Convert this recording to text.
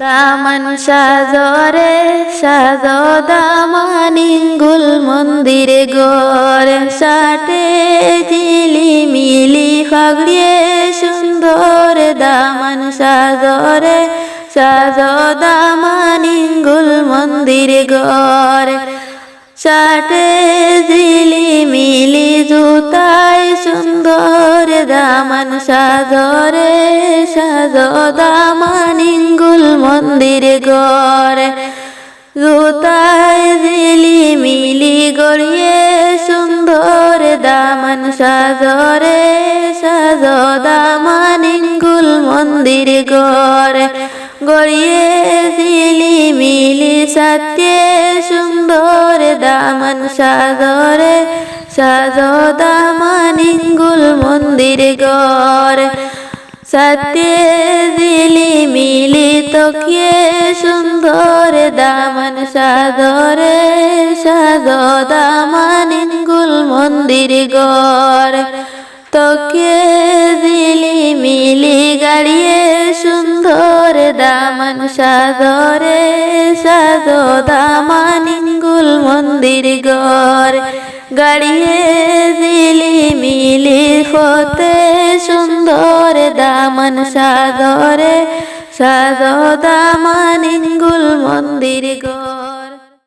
দামান সাজরে সাজ দামানিঙ্গুল মন্দিরে গড় সাটে ঝিলিমিলি ফাগড়িয়ে সুন্দর দামান সাজরে সাজ দামানিঙ্গুল মন্দিরে গড় সাটে ঝিলিমিলি জুতায় সুন্দর দামান সাজরে সাজ দামানিঙ্গুল মন্দিরে গড় জুতায় ঝিলিমিলি গড়িয়ে সুন্দর দামান সাজরে সাজ দামানিঙ্গুল মন্দিরে গড় গড়িয়ে ঝিলিমিলি সাথে সুন্দর দামান সাজরে সাজ দামানিঙ্গুল মন্দিরে গড় সাথে ঝিলিমিলি তকিয়ে সুন্দর দামান সাজরে সাজ দামানিঙ্গুল মন্দিরে গড় তকে ঝিলিমিলি গাড়িয়ে সুন্দর দামান সাজরে সাজ দামানিঙ্গুল মন্দির গড় গাড়িয়ে ঝিলিমিলি ফতে সুন্দর দামান সাজরে সাজ দামানিঙ্গুল মন্দির গড়।